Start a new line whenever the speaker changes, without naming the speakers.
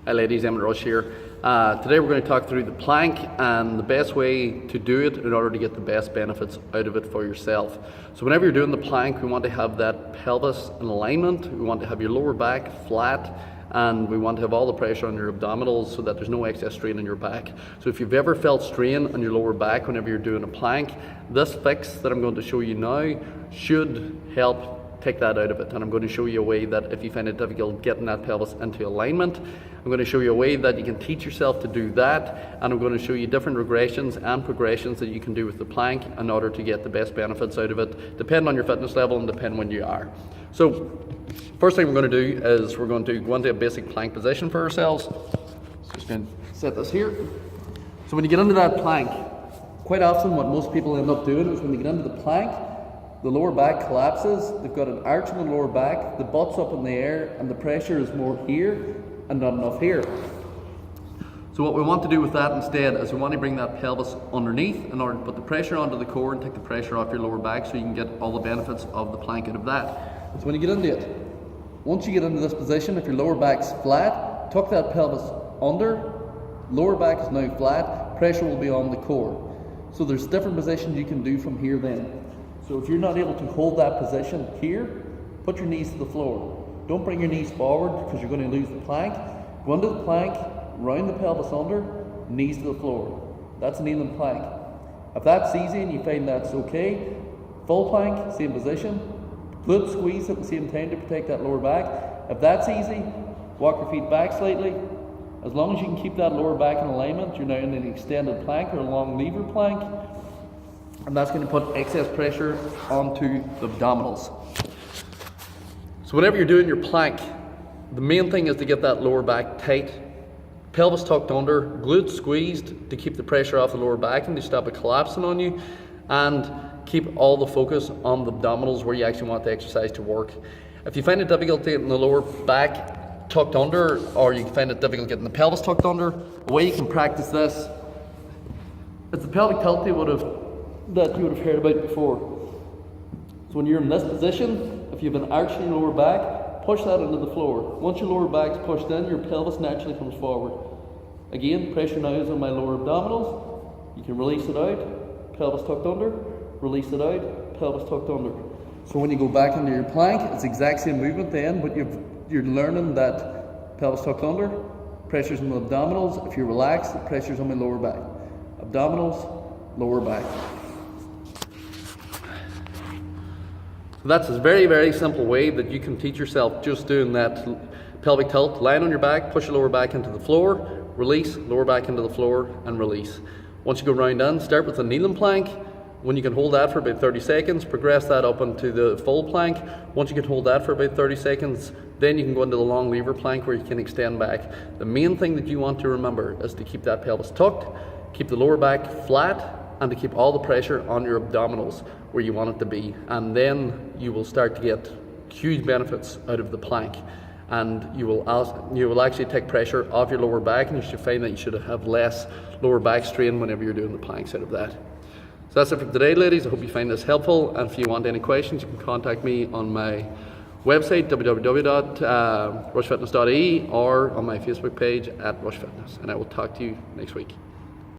Hi ladies, Emmet Rushe here. Today we're going to talk through the plank and the best way to do it in order to get the best benefits out of it for yourself. So whenever you're doing the plank, we want to have that pelvis in alignment, we want to have your lower back flat, and we want to have all the pressure on your abdominals so that there's no excess strain on your back. So if you've ever felt strain on your lower back whenever you're doing a plank, this fix that I'm going to show you now should help take that out of it. And I'm going to show you a way that if you find it difficult getting that pelvis into alignment, I'm going to show you a way that you can teach yourself to do that, and I'm going to show you different regressions and progressions that you can do with the plank in order to get the best benefits out of it, depending on your fitness level and depending when you are. So first thing we're going to do is we're going to go into a basic plank position for ourselves. So just going to set this here. So when you get into that plank, quite often what most people end up doing is when they get into the plank, the lower back collapses, they've got an arch in the lower back, the butt's up in the air, and the pressure is more here and not enough here. So what we want to do with that instead is we want to bring that pelvis underneath in order to put the pressure onto the core and take the pressure off your lower back so you can get all the benefits of the plank out of that. So when you get into it, once you get into this position, if your lower back's flat, tuck that pelvis under, lower back is now flat, pressure will be on the core. So there's different positions you can do from here then. So if you're not able to hold that position here, put your knees to the floor. Don't bring your knees forward because you're going to lose the plank. Go into the plank, round the pelvis under, knees to the floor. That's a kneeling plank. If that's easy and you find that's okay, full plank, same position. Glute squeeze at the same time to protect that lower back. If that's easy, walk your feet back slightly. As long as you can keep that lower back in alignment, you're now in an extended plank or a long lever plank. And that's going to put excess pressure onto the abdominals. So whenever you're doing your plank, the main thing is to get that lower back tight, pelvis tucked under, glutes squeezed to keep the pressure off the lower back and to stop it collapsing on you, and keep all the focus on the abdominals where you actually want the exercise to work. If you find it difficult getting the lower back tucked under, or you find it difficult getting the pelvis tucked under, the way you can practice this is the pelvic tilt that you would have heard about before. So when you're in this position, if you have an arch in your lower back, push that into the floor. Once your lower back's pushed in, your pelvis naturally comes forward. Again, pressure now is on my lower abdominals. You can release it out, pelvis tucked under, release it out, pelvis tucked under. So when you go back into your plank, it's the exact same movement then, but you're learning that pelvis tucked under, pressure's on the abdominals. If you're relaxed, the pressure's on my lower back. Abdominals, lower back. So that's a very, very simple way that you can teach yourself just doing that pelvic tilt, lying on your back, push your lower back into the floor, release, lower back into the floor, and release. Once you go round in, start with a kneeling plank. When you can hold that for about 30 seconds, progress that up into the full plank. Once you can hold that for about 30 seconds, then you can go into the long lever plank where you can extend back. The main thing that you want to remember is to keep that pelvis tucked, keep the lower back flat, and to keep all the pressure on your abdominals where you want it to be. And then you will start to get huge benefits out of the plank. And you will actually take pressure off your lower back, and you should find that you should have less lower back strain whenever you're doing the planks out of that. So that's it for today, ladies. I hope you find this helpful, and if you want any questions, you can contact me on my website, www.RusheFitness.ie, or on my Facebook page at RusheFitness, and I will talk to you next week.